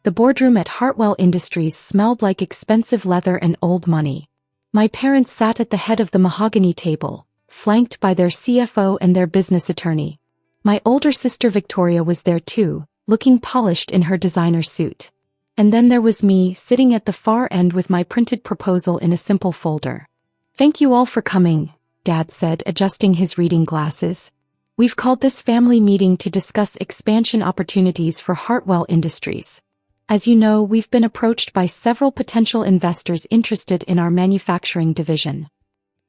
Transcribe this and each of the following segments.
The boardroom at Hartwell Industries smelled like expensive leather and old money. My parents sat at the head of the mahogany table, flanked by their CFO and their business attorney. My older sister Victoria was there too, looking polished in her designer suit. And then there was me, sitting at the far end with my printed proposal in a simple folder. "Thank you all for coming," Dad said, adjusting his reading glasses. "We've called this family meeting to discuss expansion opportunities for Hartwell Industries. As you know, we've been approached by several potential investors interested in our manufacturing division."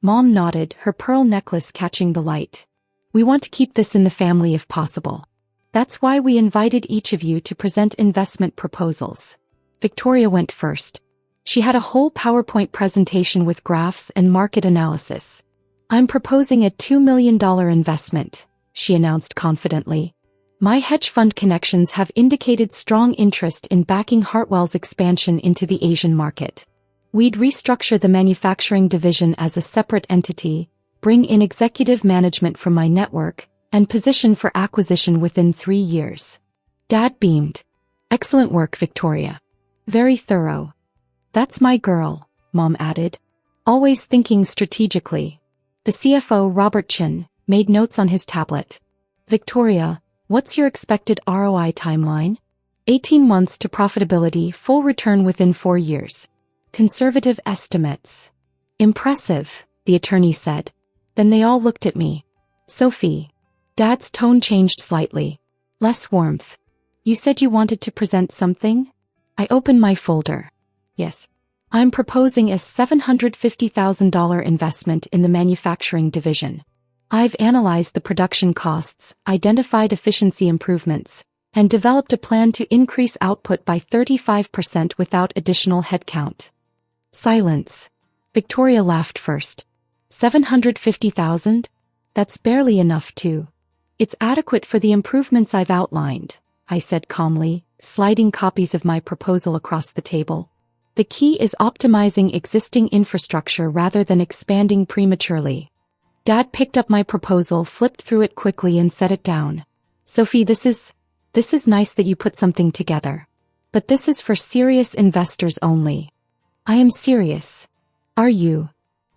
Mom nodded, her pearl necklace catching the light. "We want to keep this in the family if possible. That's why we invited each of you to present investment proposals." Victoria went first. She had a whole PowerPoint presentation with graphs and market analysis. "I'm proposing a $2 million investment," she announced confidently. "My hedge fund connections have indicated strong interest in backing Hartwell's expansion into the Asian market. We'd restructure the manufacturing division as a separate entity, bring in executive management from my network, and position for acquisition within 3 years." Dad beamed. "Excellent work, Victoria. Very thorough." "That's my girl," Mom added. "Always thinking strategically." The CFO, Robert Chin, made notes on his tablet. "Victoria, what's your expected ROI timeline?" 18 months to profitability, full return within 4 years. Conservative estimates. "Impressive," the attorney said. Then they all looked at me. "Sophie." Dad's tone changed slightly. Less warmth. "You said you wanted to present something?" I opened my folder. "Yes. I'm proposing a $750,000 investment in the manufacturing division. I've analyzed the production costs, identified efficiency improvements, and developed a plan to increase output by 35% without additional headcount." Silence. Victoria laughed first. $750,000? That's barely enough too. "It's adequate for the improvements I've outlined," I said calmly, sliding copies of my proposal across the table. "The key is optimizing existing infrastructure rather than expanding prematurely." Dad picked up my proposal, flipped through it quickly and set it down. "Sophie, this is nice that you put something together. But this is for serious investors only." "I am serious." "Are you?"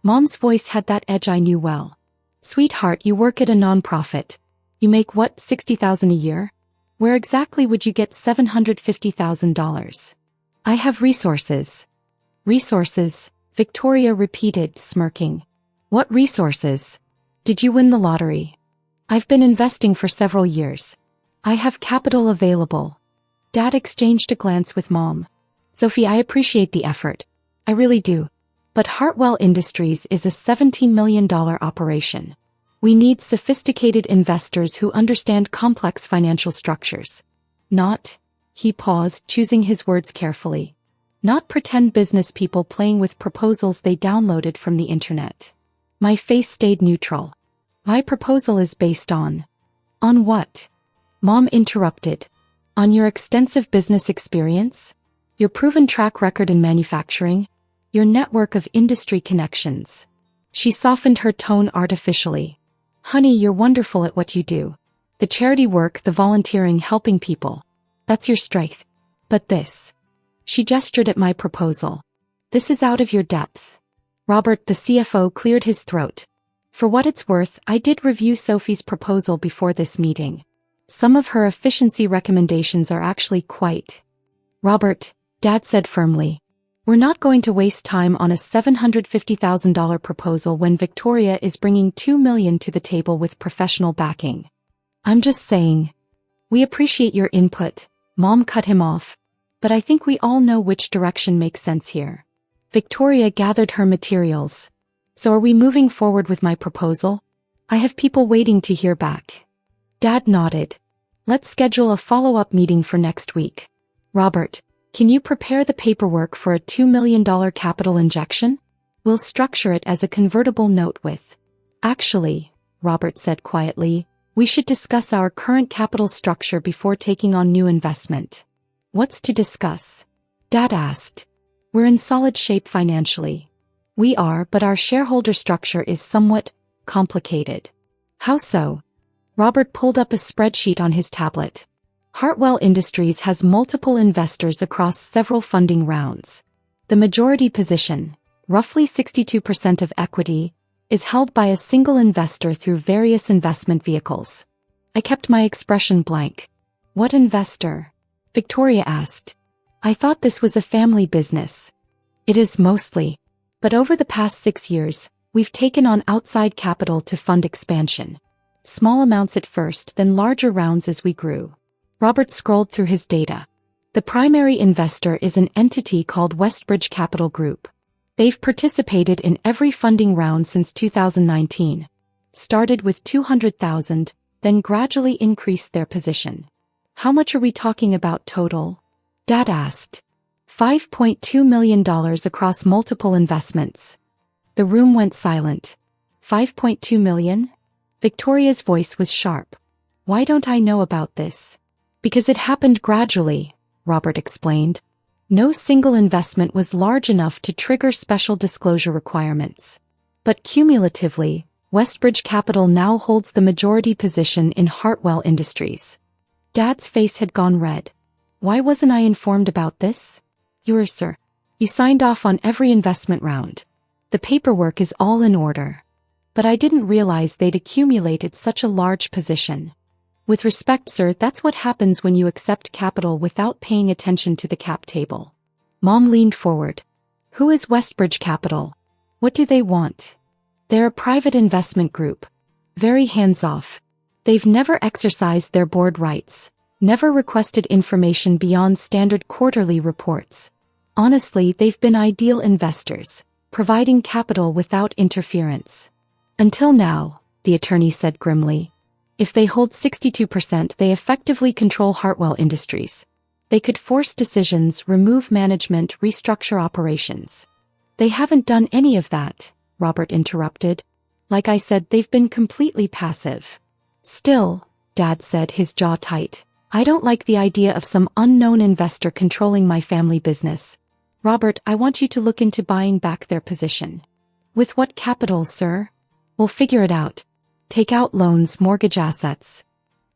Mom's voice had that edge I knew well. "Sweetheart, you work at a nonprofit. You make what, $60,000 a year? Where exactly would you get $750,000? "I have resources." "Resources?" Victoria repeated, smirking. "What resources? Did you win the lottery?" "I've been investing for several years. I have capital available." Dad exchanged a glance with Mom. "Sophie, I appreciate the effort. I really do. But Hartwell Industries is a $17 million operation. We need sophisticated investors who understand complex financial structures. Not," he paused, choosing his words carefully, "not pretend business people playing with proposals they downloaded from the internet." My face stayed neutral. "My proposal is based on..." "On what?" Mom interrupted. "On your extensive business experience, your proven track record in manufacturing, your network of industry connections." She softened her tone artificially. "Honey, you're wonderful at what you do. The charity work, the volunteering, helping people. That's your strength. But this..." She gestured at my proposal. "This is out of your depth." Robert, the CFO, cleared his throat. "For what it's worth, I did review Sophie's proposal before this meeting. Some of her efficiency recommendations are actually quite..." "Robert," Dad said firmly, "we're not going to waste time on a $750,000 proposal when Victoria is bringing $2 million to the table with professional backing. I'm just saying." "We appreciate your input," Mom cut him off. "But I think we all know which direction makes sense here." Victoria gathered her materials. "So are we moving forward with my proposal? I have people waiting to hear back." Dad nodded. "Let's schedule a follow-up meeting for next week. Robert, can you prepare the paperwork for a $2 million capital injection? We'll structure it as a convertible note with..." "Actually," Robert said quietly, "we should discuss our current capital structure before taking on new investment." "What's to discuss?" Dad asked. "We're in solid shape financially." "We are, but our shareholder structure is somewhat complicated." "How so?" Robert pulled up a spreadsheet on his tablet. Hartwell Industries has multiple investors across several funding rounds. The majority position, roughly 62% of equity, is held by a single investor through various investment vehicles. I kept my expression blank. What investor? Victoria asked. I thought this was a family business. It is mostly. But over the past 6 years, we've taken on outside capital to fund expansion. Small amounts at first, then larger rounds as we grew. Robert scrolled through his data. The primary investor is an entity called Westbridge Capital Group. They've participated in every funding round since 2019. Started with $200,000, then gradually increased their position. How much are we talking about total? Dad asked. $5.2 million across multiple investments. The room went silent. $5.2 million? Victoria's voice was sharp. Why don't I know about this? Because it happened gradually, Robert explained. No single investment was large enough to trigger special disclosure requirements. But cumulatively, Westbridge Capital now holds the majority position in Hartwell Industries. Dad's face had gone red. Why wasn't I informed about this? Sir. You signed off on every investment round. The paperwork is all in order. But I didn't realize they'd accumulated such a large position. With respect, sir, that's what happens when you accept capital without paying attention to the cap table. Mom leaned forward. Who is Westbridge Capital? What do they want? They're a private investment group. Very hands-off. They've never exercised their board rights, never requested information beyond standard quarterly reports. Honestly, they've been ideal investors, providing capital without interference. Until now, the attorney said grimly. If they hold 62%, they effectively control Hartwell Industries. They could force decisions, remove management, restructure operations. They haven't done any of that, Robert interrupted. Like I said, they've been completely passive. Still, Dad said, his jaw tight. I don't like the idea of some unknown investor controlling my family business. Robert, I want you to look into buying back their position. With what capital, sir? We'll figure it out. Take out loans, mortgage assets.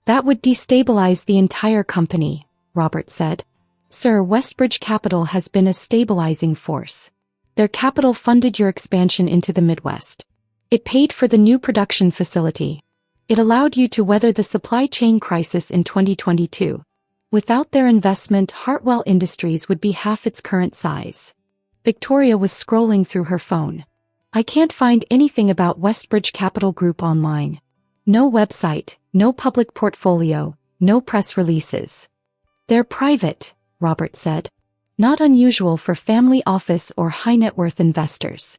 That would destabilize the entire company, Robert said. Sir, Westbridge Capital has been a stabilizing force. Their capital funded your expansion into the Midwest. It paid for the new production facility. It allowed you to weather the supply chain crisis in 2022. Without their investment, Hartwell Industries would be half its current size. Victoria was scrolling through her phone. I can't find anything about Westbridge Capital Group online. No website, no public portfolio, no press releases. They're private, Robert said. Not unusual for family office or high net worth investors.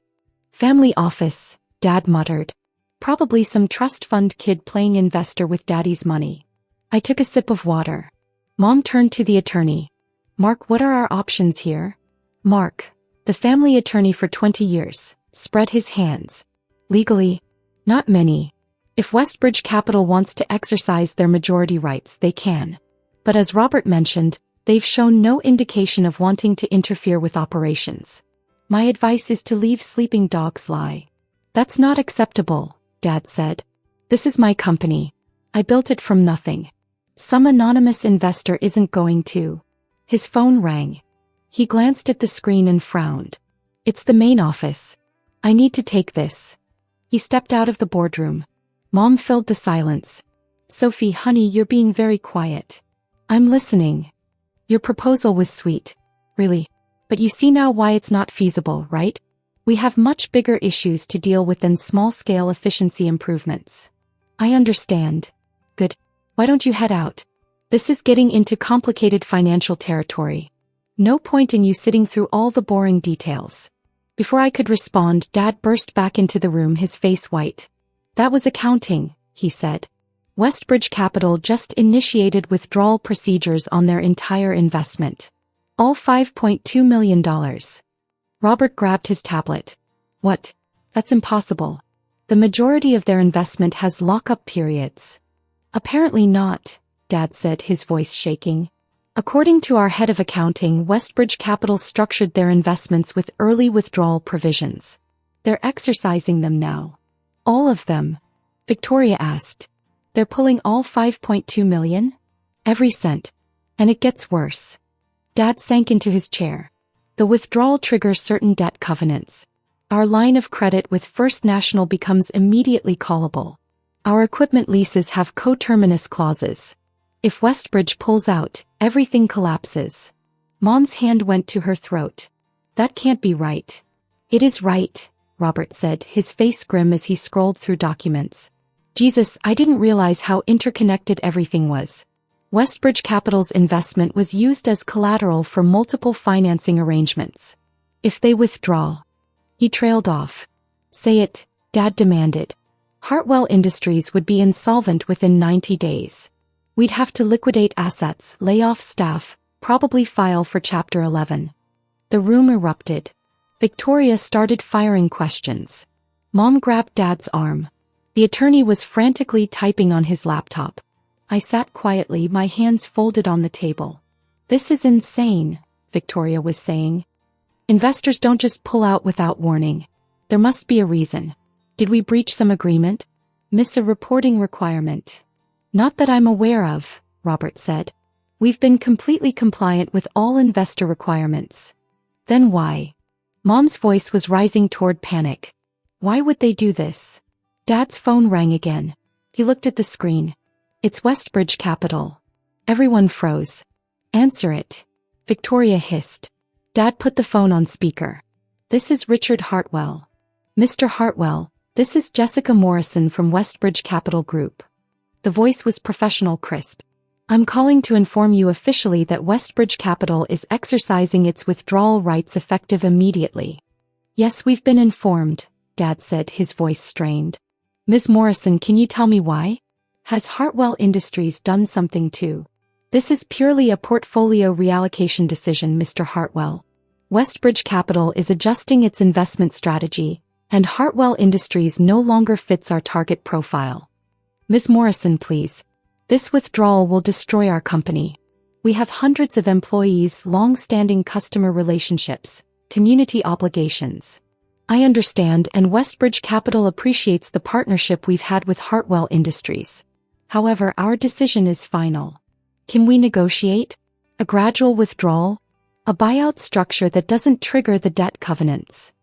Family office, Dad muttered. Probably some trust fund kid playing investor with Daddy's money. I took a sip of water. Mom turned to the attorney. Mark, what are our options here? Mark, the family attorney for 20 years. Spread his hands. Legally, not many. If Westbridge Capital wants to exercise their majority rights, they can. But as Robert mentioned, they've shown no indication of wanting to interfere with operations. My advice is to leave sleeping dogs lie. That's not acceptable, Dad said. This is my company. I built it from nothing. Some anonymous investor isn't going to. His phone rang. He glanced at the screen and frowned. It's the main office. I need to take this. He stepped out of the boardroom. Mom filled the silence. Sophie, honey, you're being very quiet. I'm listening. Your proposal was sweet. Really. But you see now why it's not feasible, right? We have much bigger issues to deal with than small-scale efficiency improvements. I understand. Good. Why don't you head out? This is getting into complicated financial territory. No point in you sitting through all the boring details. Before I could respond, Dad burst back into the room, his face white. That was accounting, he said. Westbridge Capital just initiated withdrawal procedures on their entire investment. All $5.2 million. Robert grabbed his tablet. What? That's impossible. The majority of their investment has lock-up periods. Apparently not, Dad said, his voice shaking. According to our head of accounting, Westbridge Capital structured their investments with early withdrawal provisions. They're exercising them now. All of them? Victoria asked. They're pulling all $5.2 million? Every cent. And it gets worse. Dad sank into his chair. The withdrawal triggers certain debt covenants. Our line of credit with First National becomes immediately callable. Our equipment leases have coterminous clauses. If Westbridge pulls out, everything collapses. Mom's hand went to her throat. That can't be right. It is right, Robert said, his face grim as he scrolled through documents. Jesus, I didn't realize how interconnected everything was. Westbridge Capital's investment was used as collateral for multiple financing arrangements. If they withdraw. He trailed off. Say it, Dad demanded. Hartwell Industries would be insolvent within 90 days. We'd have to liquidate assets, lay off staff, probably file for Chapter 11. The room erupted. Victoria started firing questions. Mom grabbed Dad's arm. The attorney was frantically typing on his laptop. I sat quietly, my hands folded on the table. This is insane, Victoria was saying. Investors don't just pull out without warning. There must be a reason. Did we breach some agreement? Miss a reporting requirement? Not that I'm aware of, Robert said. We've been completely compliant with all investor requirements. Then why? Mom's voice was rising toward panic. Why would they do this? Dad's phone rang again. He looked at the screen. It's Westbridge Capital. Everyone froze. Answer it. Victoria hissed. Dad put the phone on speaker. This is Richard Hartwell. Mr. Hartwell, this is Jessica Morrison from Westbridge Capital Group. The voice was professional, crisp. I'm calling to inform you officially that Westbridge Capital is exercising its withdrawal rights effective immediately. Yes, we've been informed, Dad said, his voice strained. Ms. Morrison, can you tell me why? Has Hartwell Industries done something too? This is purely a portfolio reallocation decision, Mr. Hartwell. Westbridge Capital is adjusting its investment strategy, and Hartwell Industries no longer fits our target profile. Ms. Morrison, please. This withdrawal will destroy our company. We have hundreds of employees, long-standing customer relationships, community obligations. I understand, and Westbridge Capital appreciates the partnership we've had with Hartwell Industries. However, our decision is final. Can we negotiate? A gradual withdrawal? A buyout structure that doesn't trigger the debt covenants?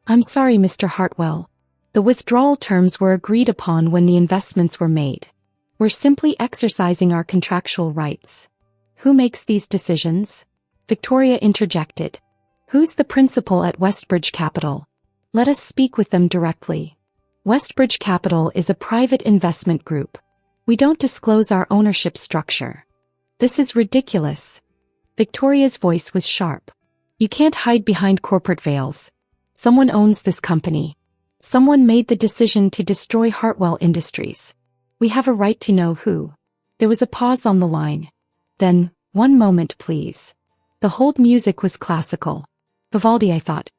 I'm sorry, Mr. Hartwell. The withdrawal terms were agreed upon when the investments were made. We're simply exercising our contractual rights. Who makes these decisions? Victoria interjected. Who's the principal at Westbridge Capital? Let us speak with them directly. Westbridge Capital is a private investment group. We don't disclose our ownership structure. This is ridiculous. Victoria's voice was sharp. You can't hide behind corporate veils. Someone owns this company. Someone made the decision to destroy Hartwell Industries. We have a right to know who. There was a pause on the line. Then, one moment please. The hold music was classical. Vivaldi, I thought.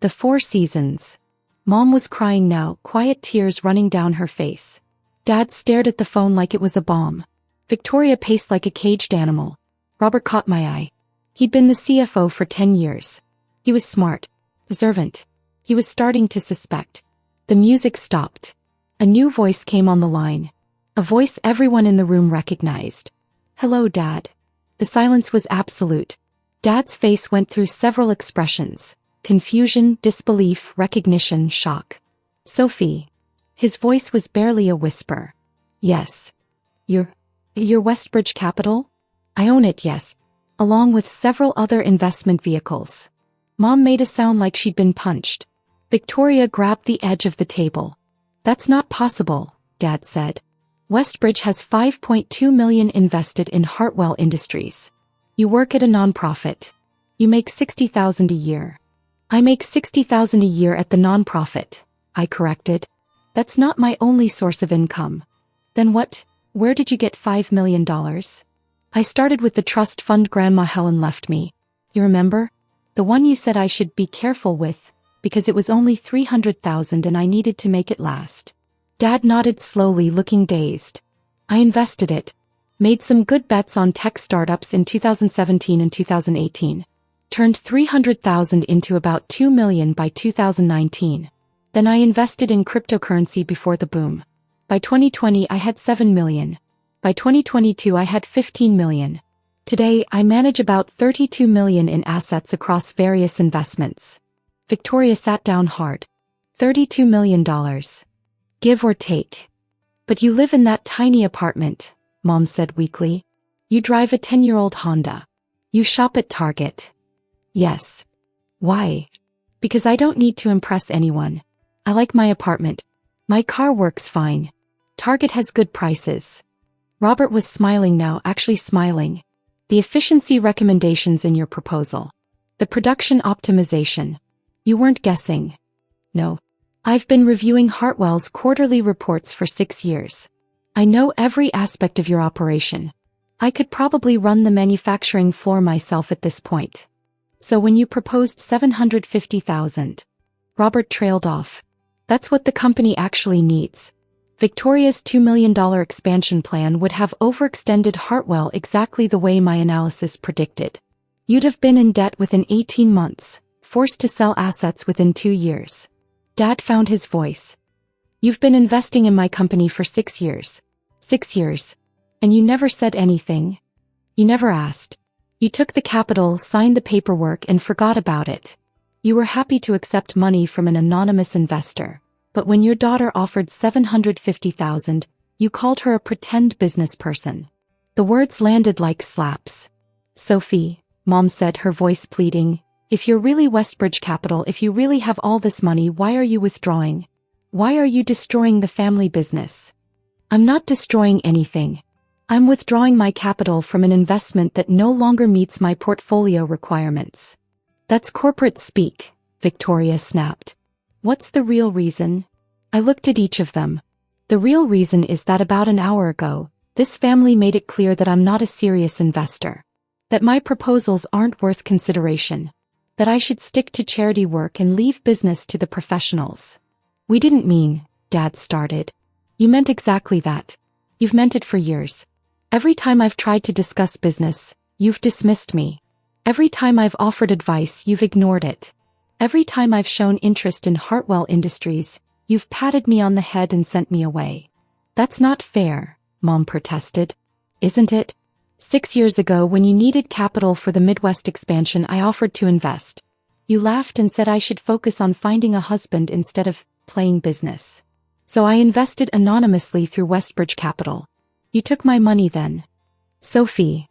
The Four Seasons. Mom was crying now, quiet tears running down her face. Dad stared at the phone like it was a bomb. Victoria paced like a caged animal. Robert caught my eye. He'd been the CFO for 10 years. He was smart, observant. He was starting to suspect. The music stopped. A new voice came on the line. A voice everyone in the room recognized. Hello, Dad. The silence was absolute. Dad's face went through several expressions. Confusion, disbelief, recognition, shock. Sophie. His voice was barely a whisper. Yes. You're Westbridge Capital? I own it, yes. Along with several other investment vehicles. Mom made a sound like she'd been punched. Victoria grabbed the edge of the table. That's not possible, Dad said. Westbridge has $5.2 million invested in Hartwell Industries. You work at a nonprofit. You make $60,000 a year. I make $60,000 a year at the nonprofit, I corrected. That's not my only source of income. Then where did you get $5 million? I started with the trust fund Grandma Helen left me. You remember? The one you said I should be careful with, because it was only $300,000 and I needed to make it last. Dad nodded slowly, looking dazed. I invested it. Made some good bets on tech startups in 2017 and 2018. Turned $300,000 into about $2 million by 2019. Then I invested in cryptocurrency before the boom. By 2020 I had $7 million. By 2022 I had 15 million. Today, I manage about 32 million in assets across various investments. Victoria sat down hard. $32 million. Give or take. But you live in that tiny apartment, Mom said weakly. You drive a 10-year-old Honda. You shop at Target. Yes. Why? Because I don't need to impress anyone. I like my apartment. My car works fine. Target has good prices. Robert was smiling now, actually smiling. The efficiency recommendations in your proposal. The production optimization. You weren't guessing. No. I've been reviewing Hartwell's quarterly reports for 6 years. I know every aspect of your operation. I could probably run the manufacturing floor myself at this point. So when you proposed $750,000, Robert trailed off. That's what the company actually needs. Victoria's $2 million expansion plan would have overextended Hartwell exactly the way my analysis predicted. You'd have been in debt within 18 months, forced to sell assets within 2 years. Dad found his voice. You've been investing in my company for 6 years. 6 years. And you never said anything. You never asked. You took the capital, signed the paperwork, and forgot about it. You were happy to accept money from an anonymous investor. But when your daughter offered $750,000, you called her a pretend business person. The words landed like slaps. Sophie, Mom said, her voice pleading, if you're really Westbridge Capital, if you really have all this money, why are you withdrawing? Why are you destroying the family business? I'm not destroying anything. I'm withdrawing my capital from an investment that no longer meets my portfolio requirements. That's corporate speak, Victoria snapped. What's the real reason? I looked at each of them. The real reason is that about an hour ago, this family made it clear that I'm not a serious investor. That my proposals aren't worth consideration. That I should stick to charity work and leave business to the professionals. We didn't mean, Dad started. You meant exactly that. You've meant it for years. Every time I've tried to discuss business, you've dismissed me. Every time I've offered advice, you've ignored it. Every time I've shown interest in Hartwell Industries, you've patted me on the head and sent me away. That's not fair, Mom protested. Isn't it? 6 years ago, when you needed capital for the Midwest expansion, I offered to invest. You laughed and said I should focus on finding a husband instead of playing business. So I invested anonymously through Westbridge Capital. You took my money then. Sophie.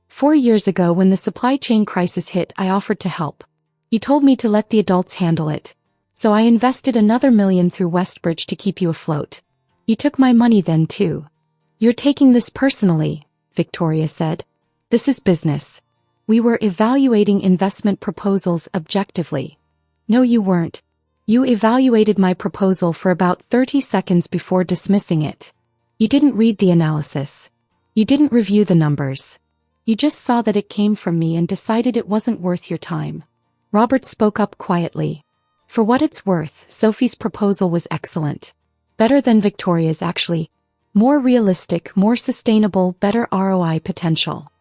4 years ago, when the supply chain crisis hit, I offered to help. You told me to let the adults handle it. So I invested another $1 million through Westbridge to keep you afloat. You took my money then too. You're taking this personally, Victoria said. This is business. We were evaluating investment proposals objectively. No, you weren't. You evaluated my proposal for about 30 seconds before dismissing it. You didn't read the analysis. You didn't review the numbers. You just saw that it came from me and decided it wasn't worth your time. Robert spoke up quietly. For what it's worth, Sophie's proposal was excellent. Better than Victoria's, actually. More realistic, more sustainable, better ROI potential.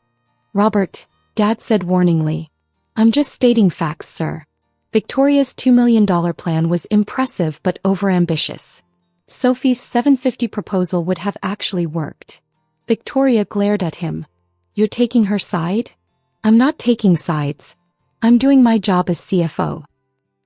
Robert, Dad said warningly. I'm just stating facts, sir. Victoria's $2 million plan was impressive but overambitious. Sophie's $750 proposal would have actually worked. Victoria glared at him. You're taking her side? I'm not taking sides. I'm doing my job as CFO.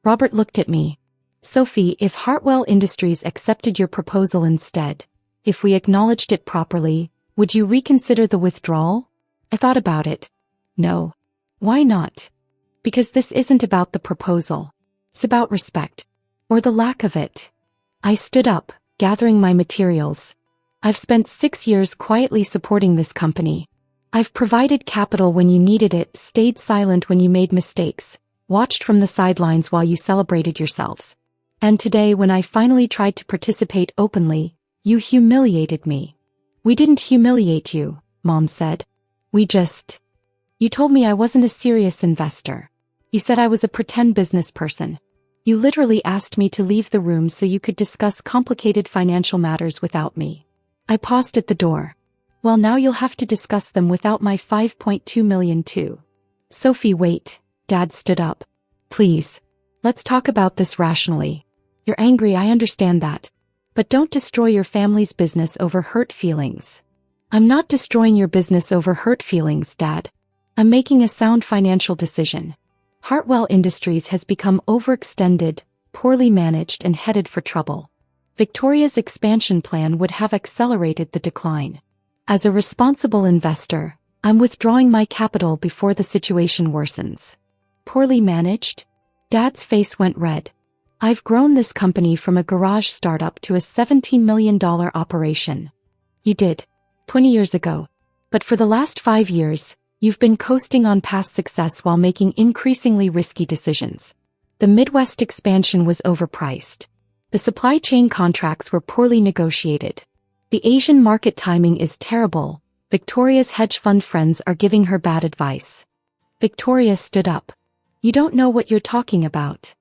Robert looked at me. Sophie, if Hartwell Industries accepted your proposal instead, if we acknowledged it properly, would you reconsider the withdrawal? I thought about it. No. Why not? Because this isn't about the proposal. It's about respect. Or the lack of it. I stood up, gathering my materials. I've spent 6 years quietly supporting this company. I've provided capital when you needed it, stayed silent when you made mistakes, watched from the sidelines while you celebrated yourselves. And today, when I finally tried to participate openly, you humiliated me. We didn't humiliate you, Mom said. You told me I wasn't a serious investor. You said I was a pretend business person. You literally asked me to leave the room so you could discuss complicated financial matters without me. I paused at the door. Well, now you'll have to discuss them without my $5.2 million too. Sophie, wait. Dad stood up. Please. Let's talk about this rationally. You're angry, I understand that. But don't destroy your family's business over hurt feelings. I'm not destroying your business over hurt feelings, Dad. I'm making a sound financial decision. Hartwell Industries has become overextended, poorly managed and headed for trouble. Victoria's expansion plan would have accelerated the decline. As a responsible investor, I'm withdrawing my capital before the situation worsens. Poorly managed? Dad's face went red. I've grown this company from a garage startup to a $17 million operation. You did. 20 years ago. But for the last 5 years, you've been coasting on past success while making increasingly risky decisions. The Midwest expansion was overpriced. The supply chain contracts were poorly negotiated. The Asian market timing is terrible. Victoria's hedge fund friends are giving her bad advice. Victoria stood up. You don't know what you're talking about.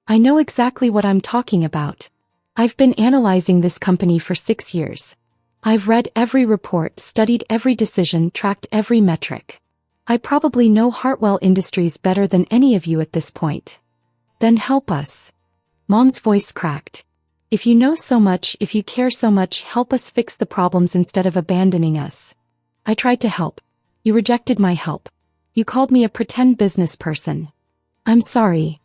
I know exactly what I'm talking about. I've been analyzing this company for 6 years. I've read every report, studied every decision, tracked every metric. I probably know Hartwell Industries better than any of you at this point. Then help us. Mom's voice cracked. If you know so much, if you care so much, help us fix the problems instead of abandoning us. I tried to help. You rejected my help. You called me a pretend business person. I'm sorry.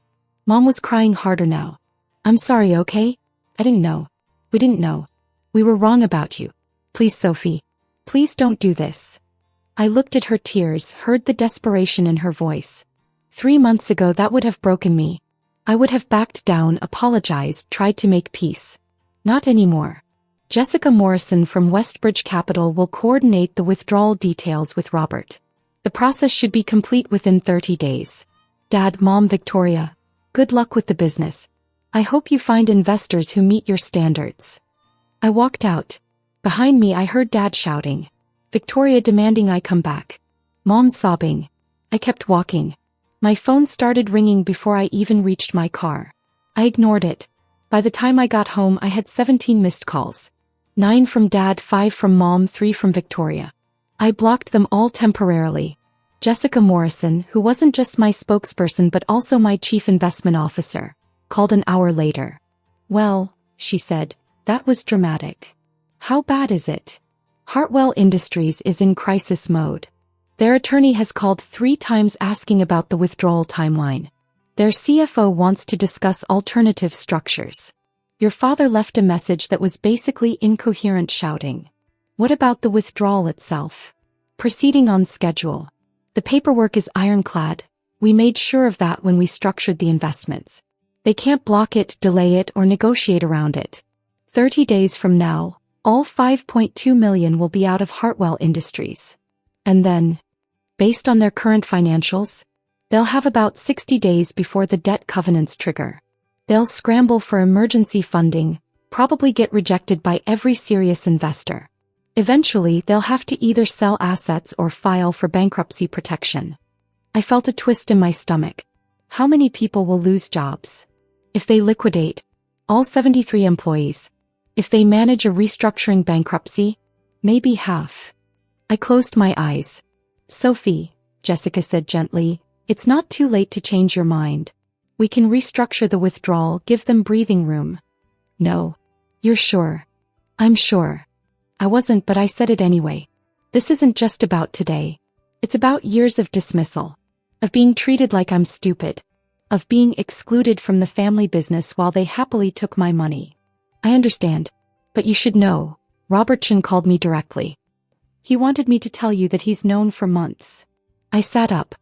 Mom was crying harder now. I'm sorry, okay? I didn't know. We didn't know. We were wrong about you. Please, Sophie. Please don't do this. I looked at her tears, heard the desperation in her voice. 3 months ago that would have broken me. I would have backed down, apologized, tried to make peace. Not anymore. Jessica Morrison from Westbridge Capital will coordinate the withdrawal details with Robert. The process should be complete within 30 days. Dad, Mom, Victoria. Good luck with the business. I hope you find investors who meet your standards. I walked out. Behind me I heard Dad shouting. Victoria demanding I come back. Mom sobbing. I kept walking. My phone started ringing before I even reached my car. I ignored it. By the time I got home I had 17 missed calls. 9 from Dad, 5 from Mom, 3 from Victoria. I blocked them all temporarily. Jessica Morrison, who wasn't just my spokesperson but also my chief investment officer, called an hour later. Well, she said, that was dramatic. How bad is it? Hartwell Industries is in crisis mode. Their attorney has called 3 times asking about the withdrawal timeline. Their CFO wants to discuss alternative structures. Your father left a message that was basically incoherent, shouting. What about the withdrawal itself? Proceeding on schedule. The paperwork is ironclad. We made sure of that when we structured the investments. They can't block it, delay it, or negotiate around it. 30 days from now, all $5.2 million will be out of Hartwell Industries. And then, based on their current financials, they'll have about 60 days before the debt covenants trigger. They'll scramble for emergency funding, probably get rejected by every serious investor. Eventually, they'll have to either sell assets or file for bankruptcy protection. I felt a twist in my stomach. How many people will lose jobs? If they liquidate all 73 employees. If they manage a restructuring bankruptcy, maybe half. I closed my eyes. Sophie, Jessica said gently, it's not too late to change your mind. We can restructure the withdrawal, give them breathing room. No. You're sure? I'm sure. I wasn't, but I said it anyway. This isn't just about today. It's about years of dismissal. Of being treated like I'm stupid. Of being excluded from the family business while they happily took my money. I understand. But you should know, Robert Chen called me directly. He wanted me to tell you that he's known for months. I sat up.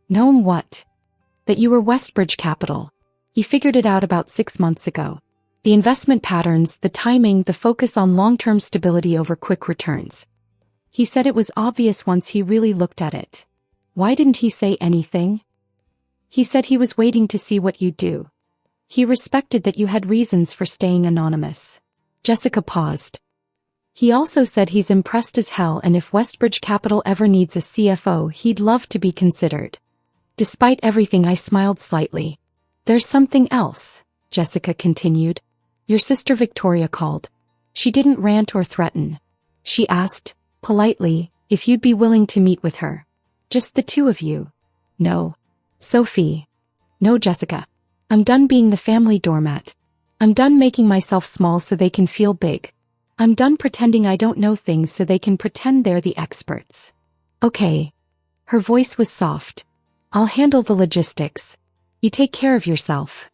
Known what? That you were Westbridge Capital. He figured it out about 6 months ago. The investment patterns, the timing, the focus on long-term stability over quick returns. He said it was obvious once he really looked at it. Why didn't he say anything? He said he was waiting to see what you'd do. He respected that you had reasons for staying anonymous. Jessica paused. He also said he's impressed as hell, and if Westbridge Capital ever needs a CFO, he'd love to be considered. Despite everything, I smiled slightly. There's something else, Jessica continued. Your sister Victoria called. She didn't rant or threaten. She asked, politely, if you'd be willing to meet with her. Just the two of you. No. Sophie. No, Jessica. I'm done being the family doormat. I'm done making myself small so they can feel big. I'm done pretending I don't know things so they can pretend they're the experts. Okay. Her voice was soft. I'll handle the logistics. You take care of yourself.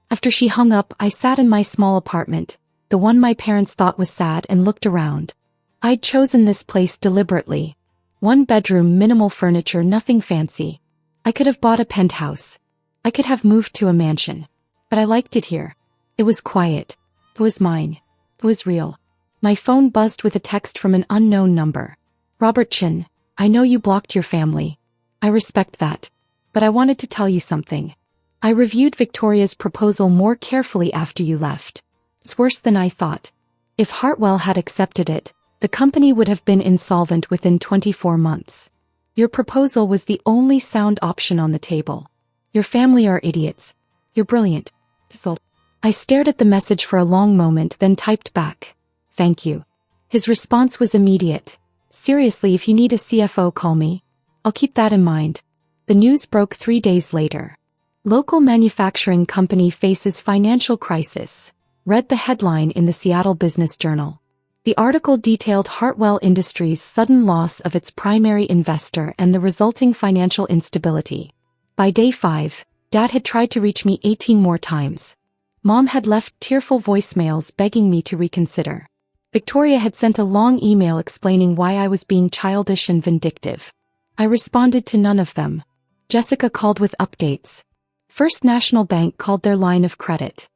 After she hung up, I sat in my small apartment, the one my parents thought was sad, and looked around. I'd chosen this place deliberately. One bedroom, minimal furniture, nothing fancy. I could have bought a penthouse. I could have moved to a mansion. But I liked it here. It was quiet. It was mine. It was real. My phone buzzed with a text from an unknown number. Robert Chin, I know you blocked your family. I respect that. But I wanted to tell you something. I reviewed Victoria's proposal more carefully after you left. It's worse than I thought. If Hartwell had accepted it, the company would have been insolvent within 24 months. Your proposal was the only sound option on the table. Your family are idiots. You're brilliant. So, I stared at the message for a long moment, then typed back, "Thank you." His response was immediate. "Seriously, if you need a CFO, call me. I'll keep that in mind." The news broke 3 days later. Local manufacturing company faces financial crisis. Read the headline in the Seattle Business Journal. The article detailed Hartwell Industries' sudden loss of its primary investor and the resulting financial instability. By day 5, Dad had tried to reach me 18 more times. Mom had left tearful voicemails begging me to reconsider. Victoria had sent a long email explaining why I was being childish and vindictive. I responded to none of them. Jessica called with updates. First National Bank called their line of credit.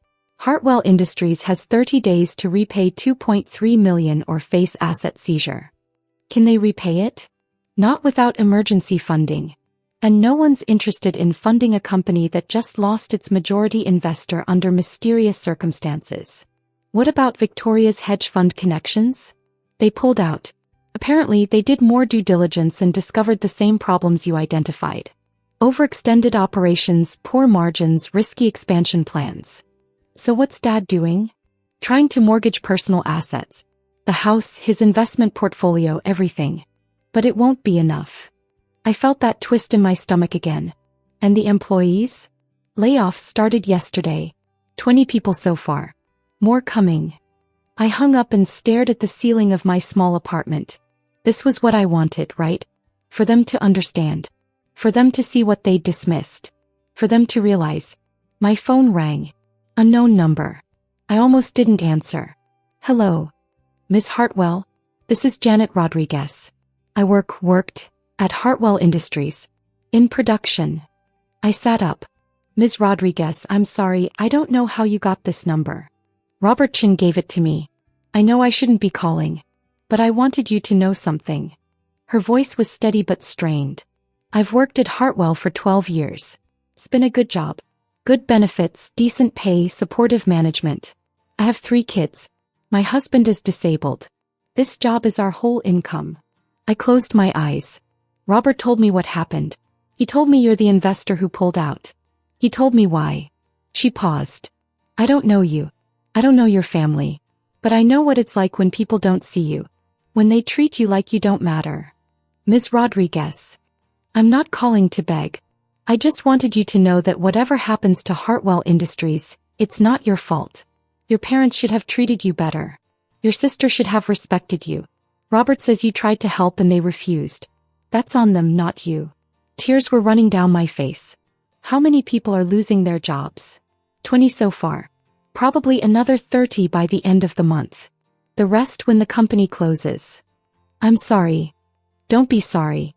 Hartwell Industries has 30 days to repay $2.3 million or face asset seizure. Can they repay it? Not without emergency funding. And no one's interested in funding a company that just lost its majority investor under mysterious circumstances. What about Victoria's hedge fund connections? They pulled out. Apparently, they did more due diligence and discovered the same problems you identified. Overextended operations, poor margins, risky expansion plans. So what's Dad doing? Trying to mortgage personal assets. The house, his investment portfolio, everything. But it won't be enough. I felt that twist in my stomach again. And the employees? Layoffs started yesterday. 20 people so far. More coming. I hung up and stared at the ceiling of my small apartment. This was what I wanted, right? For them to understand. For them to see what they'd dismissed. For them to realize. My phone rang. Unknown number. I almost didn't answer. "Hello. Ms. Hartwell? This is Janet Rodriguez. I worked at Hartwell Industries. In production." I sat up. "Ms. Rodriguez, I'm sorry, I don't know how you got this number. Robert Chin gave it to me. I know I shouldn't be calling. But I wanted you to know something." Her voice was steady but strained. "I've worked at Hartwell for 12 years. It's been a good job. Good benefits, decent pay, supportive management. I have 3 kids. My husband is disabled. This job is our whole income." I closed my eyes. "Robert told me what happened. He told me you're the investor who pulled out. He told me why." She paused. "I don't know you. I don't know your family. But I know what it's like when people don't see you. When they treat you like you don't matter. Ms. Rodriguez. I'm not calling to beg. I just wanted you to know that whatever happens to Hartwell Industries, it's not your fault. Your parents should have treated you better. Your sister should have respected you. Robert says you tried to help and they refused. That's on them, not you." Tears were running down my face. How many people are losing their jobs? 20 so far. Probably another 30 by the end of the month. The rest when the company closes. "I'm sorry." "Don't be sorry.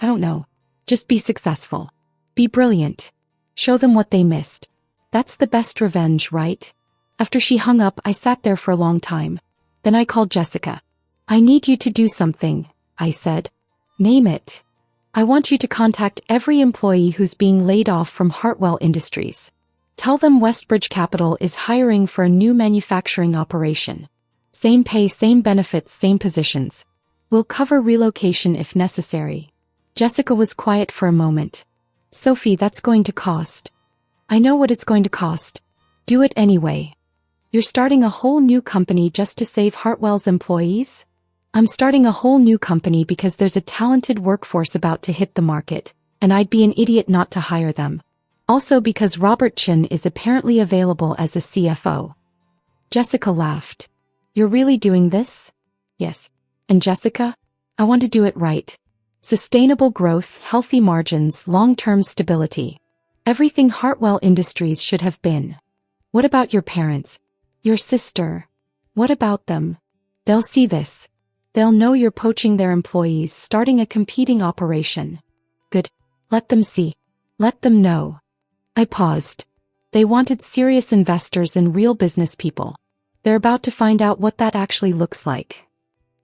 I don't know. Just be successful. Be brilliant. Show them what they missed. That's the best revenge, right?" After she hung up, I sat there for a long time. Then I called Jessica. "I need you to do something," I said. "Name it. I want you to contact every employee who's being laid off from Hartwell Industries. Tell them Westbridge Capital is hiring for a new manufacturing operation. Same pay, same benefits, same positions. We'll cover relocation if necessary." Jessica was quiet for a moment. "Sophie, that's going to cost." "I know what it's going to cost. Do it anyway." "You're starting a whole new company just to save Hartwell's employees?" "I'm starting a whole new company because there's a talented workforce about to hit the market, and I'd be an idiot not to hire them. Also because Robert Chin is apparently available as a CFO." Jessica laughed. You're really doing this? Yes. And Jessica? I want to do it right. Sustainable growth, healthy margins, long-term stability. Everything Hartwell Industries should have been. What about your parents? Your sister? What about them? They'll see this. They'll know you're poaching their employees, starting a competing operation. Good. Let them see. Let them know. I paused. They wanted serious investors and real business people. They're about to find out what that actually looks like.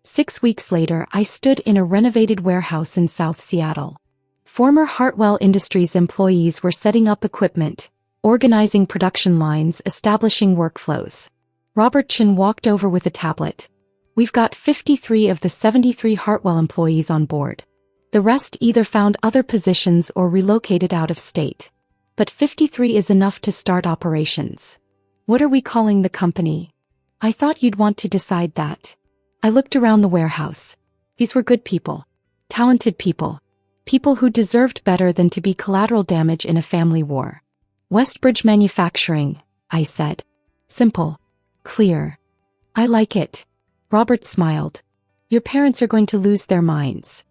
6 weeks later, I stood in a renovated warehouse in South Seattle. Former Hartwell Industries employees were setting up equipment, organizing production lines, establishing workflows. Robert Chin walked over with a tablet. We've got 53 of the 73 Hartwell employees on board. The rest either found other positions or relocated out of state. But 53 is enough to start operations. What are we calling the company? I thought you'd want to decide that. I looked around the warehouse. These were good people. Talented people. People who deserved better than to be collateral damage in a family war. Westbridge Manufacturing, I said. Simple. Clear. I like it. Robert smiled. Your parents are going to lose their minds.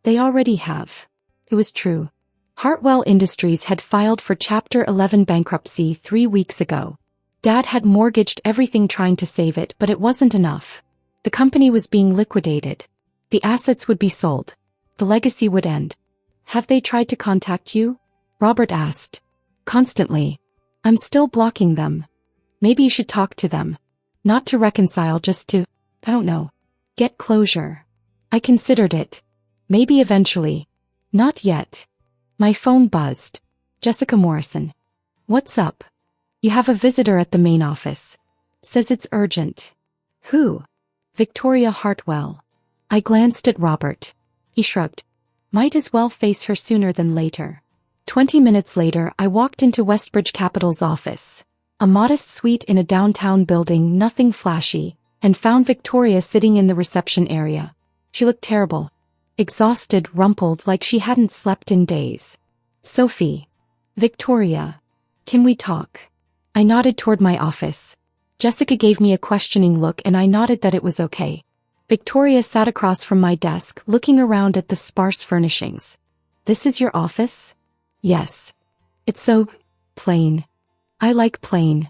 They already have. It was true. Hartwell Industries had filed for Chapter 11 bankruptcy 3 weeks ago. Dad had mortgaged everything trying to save it, but it wasn't enough. The company was being liquidated. The assets would be sold. The legacy would end. Have they tried to contact you? Robert asked. Constantly. I'm still blocking them. Maybe you should talk to them. Not to reconcile, just to, I don't know, get closure. I considered it. Maybe eventually. Not yet. My phone buzzed. Jessica Morrison. What's up? You have a visitor at the main office. Says it's urgent. Who? Victoria Hartwell. I glanced at Robert. He shrugged. Might as well face her sooner than later. 20 minutes later, I walked into Westbridge Capital's office. A modest suite in a downtown building, nothing flashy, and found Victoria sitting in the reception area. She looked terrible. Exhausted, rumpled, like she hadn't slept in days. Sophie. Victoria. Can we talk? I nodded toward my office. Jessica gave me a questioning look and I nodded that it was okay. Victoria sat across from my desk, looking around at the sparse furnishings. This is your office? Yes. It's so plain. I like plain.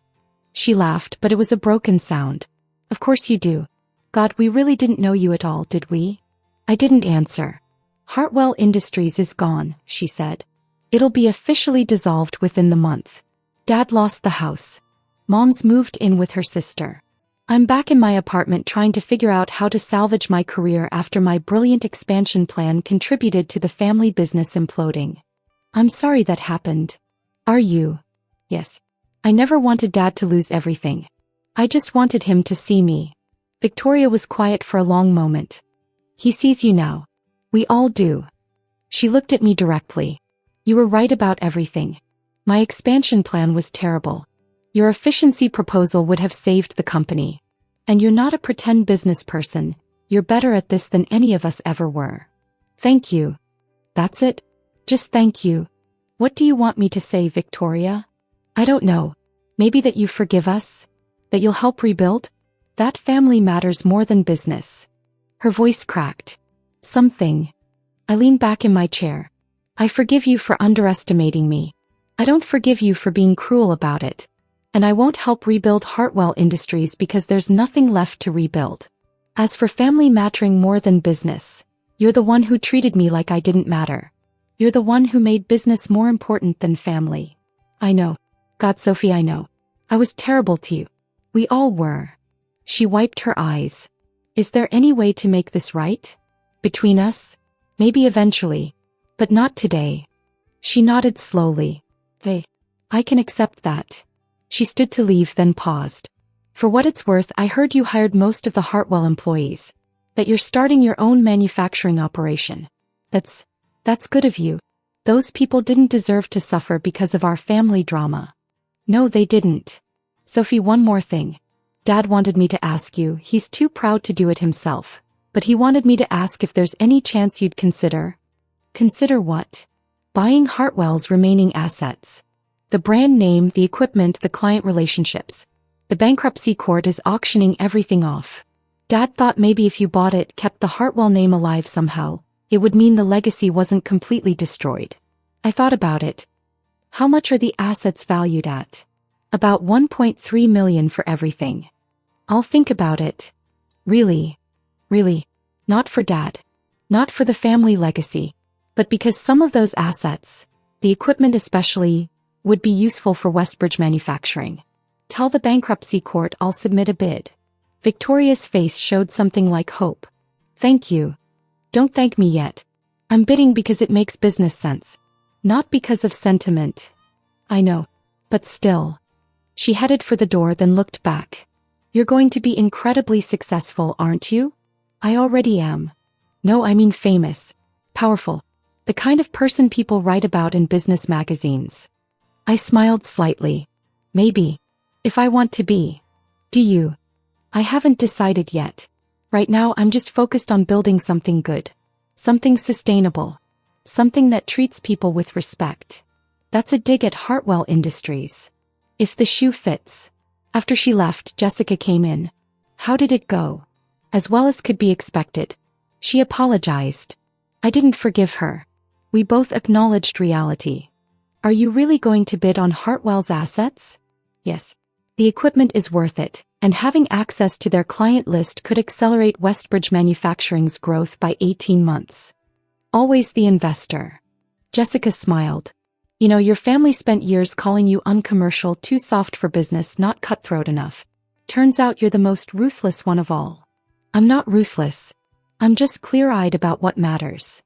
She laughed, but it was a broken sound. Of course you do. God, we really didn't know you at all, did we? I didn't answer. Hartwell Industries is gone, she said. It'll be officially dissolved within the month. Dad lost the house. Mom's moved in with her sister. I'm back in my apartment trying to figure out how to salvage my career after my brilliant expansion plan contributed to the family business imploding. I'm sorry that happened. Are you? Yes. I never wanted Dad to lose everything. I just wanted him to see me. Victoria was quiet for a long moment. He sees you now. We all do. She looked at me directly. You were right about everything. My expansion plan was terrible. Your efficiency proposal would have saved the company. And you're not a pretend business person. You're better at this than any of us ever were. Thank you. That's it? Just thank you. What do you want me to say, Victoria? I don't know. Maybe that you forgive us? That you'll help rebuild? That family matters more than business. Her voice cracked. Something. I leaned back in my chair. I forgive you for underestimating me. I don't forgive you for being cruel about it. And I won't help rebuild Hartwell Industries because there's nothing left to rebuild. As for family mattering more than business, you're the one who treated me like I didn't matter. You're the one who made business more important than family. I know. God, Sophie, I know. I was terrible to you. We all were. She wiped her eyes. Is there any way to make this right? Between us? Maybe eventually. But not today. She nodded slowly. Hey, I can accept that. She stood to leave, then paused. For what it's worth, I heard you hired most of the Hartwell employees. That you're starting your own manufacturing operation. That's good of you. Those people didn't deserve to suffer because of our family drama. No, they didn't. Sophie, one more thing. Dad wanted me to ask you, he's too proud to do it himself. But he wanted me to ask if there's any chance you'd consider. Consider what? Buying Hartwell's remaining assets. The brand name, the equipment, the client relationships. The bankruptcy court is auctioning everything off. Dad thought maybe if you bought it, kept the Hartwell name alive somehow, it would mean the legacy wasn't completely destroyed. I thought about it. How much are the assets valued at? About $1.3 million for everything. I'll think about it. Really? Not for Dad. Not for the family legacy. But because some of those assets, the equipment especially, would be useful for Westbridge manufacturing. Tell the bankruptcy court I'll submit a bid. Victoria's face showed something like hope. Thank you. Don't thank me yet. I'm bidding because it makes business sense. Not because of sentiment. I know. But still. She headed for the door then looked back. You're going to be incredibly successful, aren't you? I already am. No, I mean famous. Powerful. The kind of person people write about in business magazines. I smiled slightly. Maybe. If I want to be. Do you? I haven't decided yet. Right now I'm just focused on building something good. Something sustainable. Something that treats people with respect. That's a dig at Hartwell Industries. If the shoe fits. After she left, Jessica came in. How did it go? As well as could be expected. She apologized. I didn't forgive her. We both acknowledged reality. Are you really going to bid on Hartwell's assets? Yes. The equipment is worth it, and having access to their client list could accelerate Westbridge Manufacturing's growth by 18 months. Always the investor. Jessica smiled. You know, your family spent years calling you uncommercial, too soft for business, not cutthroat enough. Turns out you're the most ruthless one of all. I'm not ruthless. I'm just clear-eyed about what matters.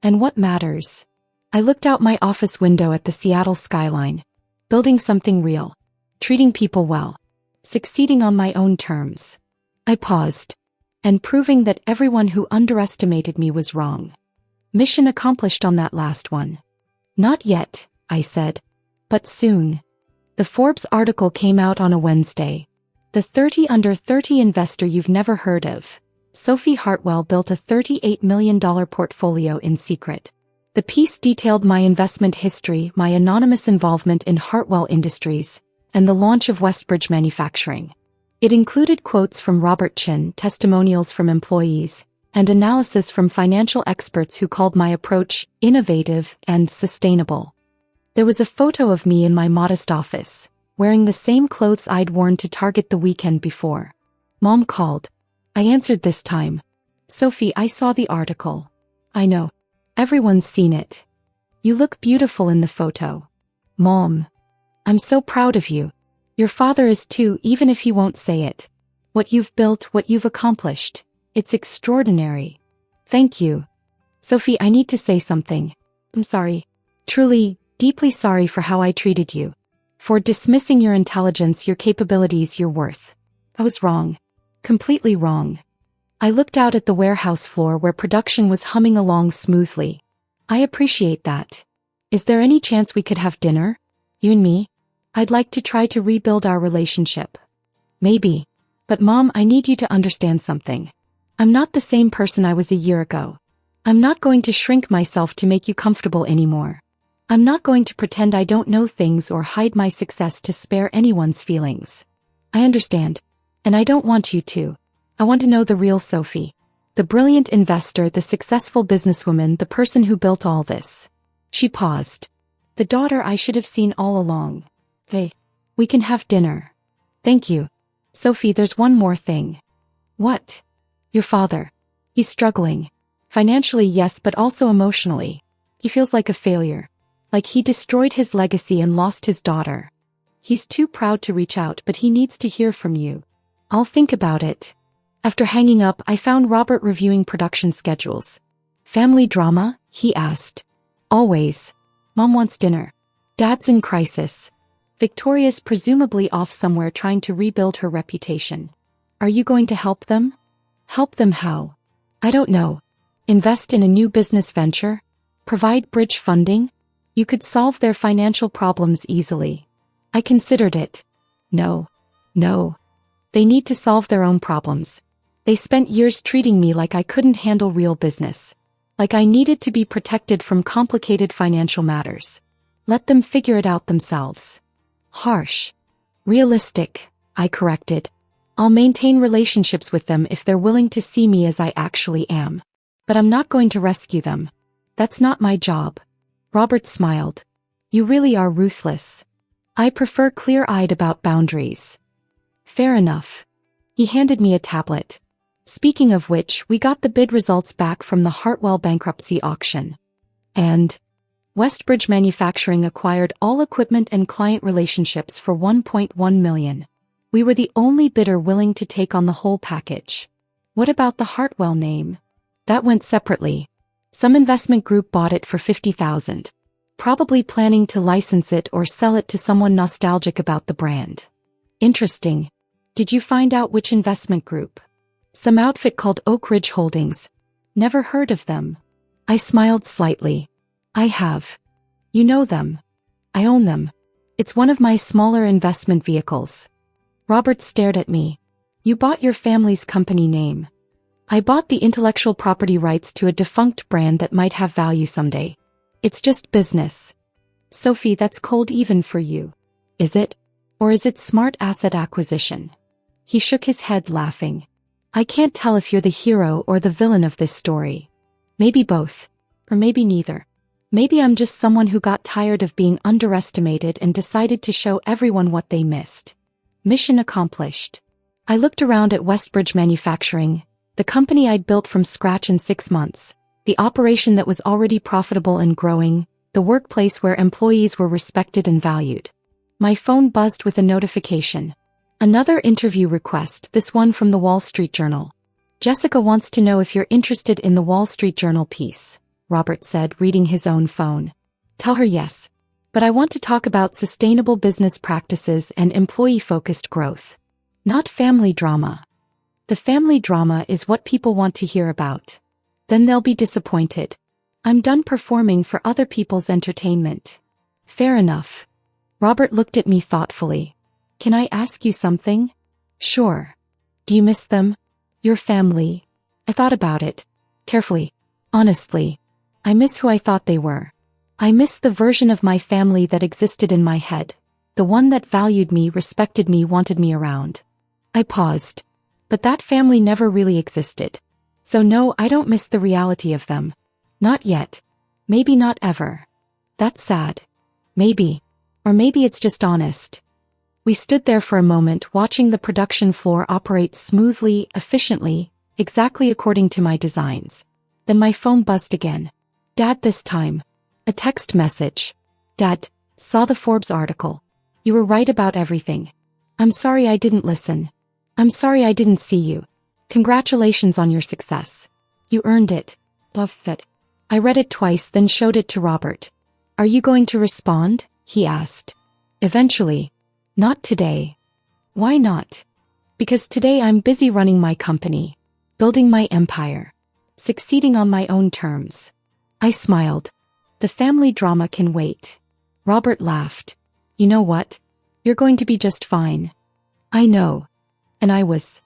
And what matters? I looked out my office window at the Seattle skyline. Building something real. Treating people well. Succeeding on my own terms. I paused. And proving that everyone who underestimated me was wrong. Mission accomplished on that last one. Not yet, I said. But soon. The Forbes article came out on a Wednesday. The 30 under 30 investor you've never heard of. Sophie Hartwell built a $38 million portfolio in secret. The piece detailed my investment history, my anonymous involvement in Hartwell Industries, and the launch of Westbridge Manufacturing. It included quotes from Robert Chin, testimonials from employees, and analysis from financial experts who called my approach innovative and sustainable. There was a photo of me in my modest office, wearing the same clothes I'd worn to Target the weekend before. Mom called. I answered this time. Sophie, I saw the article. I know. Everyone's seen it. You look beautiful in the photo. Mom. I'm so proud of you. Your father is too, even if he won't say it. What you've built, what you've accomplished. It's extraordinary. Thank you. Sophie, I need to say something. I'm sorry. Truly, deeply sorry for how I treated you. For dismissing your intelligence, your capabilities, your worth. I was wrong. Completely wrong. I looked out at the warehouse floor where production was humming along smoothly. I appreciate that. Is there any chance we could have dinner? You and me? I'd like to try to rebuild our relationship. Maybe. But Mom, I need you to understand something. I'm not the same person I was a year ago. I'm not going to shrink myself to make you comfortable anymore. I'm not going to pretend I don't know things or hide my success to spare anyone's feelings. I understand. And I don't want you to. I want to know the real Sophie. The brilliant investor, the successful businesswoman, the person who built all this. She paused. The daughter I should have seen all along. Hey, we can have dinner. Thank you. Sophie, there's one more thing. What? Your father. He's struggling. Financially, yes, but also emotionally. He feels like a failure. Like he destroyed his legacy and lost his daughter. He's too proud to reach out, but he needs to hear from you. I'll think about it. After hanging up, I found Robert reviewing production schedules. Family drama? He asked. Always. Mom wants dinner. Dad's in crisis. Victoria's presumably off somewhere trying to rebuild her reputation. Are you going to help them? Help them how? I don't know. Invest in a new business venture? Provide bridge funding? You could solve their financial problems easily. I considered it. No. They need to solve their own problems. They spent years treating me like I couldn't handle real business. Like I needed to be protected from complicated financial matters. Let them figure it out themselves. Harsh. Realistic. I corrected. I'll maintain relationships with them if they're willing to see me as I actually am. But I'm not going to rescue them. That's not my job. Robert smiled. You really are ruthless. I prefer clear-eyed about boundaries. Fair enough. He handed me a tablet. Speaking of which, we got the bid results back from the Hartwell bankruptcy auction. And Westbridge Manufacturing acquired all equipment and client relationships for $1.1 million. We were the only bidder willing to take on the whole package. What about the Hartwell name? That went separately. Some investment group bought it for $50,000. Probably planning to license it or sell it to someone nostalgic about the brand. Interesting. Did you find out which investment group? Some outfit called Oak Ridge Holdings. Never heard of them. I smiled slightly. I have. You know them. I own them. It's one of my smaller investment vehicles. Robert stared at me. You bought your family's company name. I bought the intellectual property rights to a defunct brand that might have value someday. It's just business. Sophie, that's cold even for you. Is it? Or is it smart asset acquisition? He shook his head, laughing. I can't tell if you're the hero or the villain of this story. Maybe both. Or maybe neither. Maybe I'm just someone who got tired of being underestimated and decided to show everyone what they missed. Mission accomplished. I looked around at Westbridge Manufacturing, the company I'd built from scratch in 6 months, the operation that was already profitable and growing, the workplace where employees were respected and valued. My phone buzzed with a notification. Another interview request, this one from the Wall Street Journal. Jessica wants to know if you're interested in the Wall Street Journal piece, Robert said, reading his own phone. Tell her yes. But I want to talk about sustainable business practices and employee-focused growth. Not family drama. The family drama is what people want to hear about. Then they'll be disappointed. I'm done performing for other people's entertainment. Fair enough. Robert looked at me thoughtfully. Can I ask you something? Sure. Do you miss them? Your family? I thought about it. Carefully. Honestly. I miss who I thought they were. I miss the version of my family that existed in my head. The one that valued me, respected me, wanted me around. I paused. But that family never really existed. So no, I don't miss the reality of them. Not yet. Maybe not ever. That's sad. Maybe. Or maybe it's just honest. We stood there for a moment watching the production floor operate smoothly, efficiently, exactly according to my designs. Then my phone buzzed again. Dad this time. A text message. Dad, saw the Forbes article. You were right about everything. I'm sorry I didn't listen. I'm sorry I didn't see you. Congratulations on your success. You earned it. Love it. I read it twice, then showed it to Robert. Are you going to respond? He asked. Eventually. Not today. Why not? Because today I'm busy running my company. Building my empire. Succeeding on my own terms. I smiled. The family drama can wait. Robert laughed. You know what? You're going to be just fine. I know. And I was.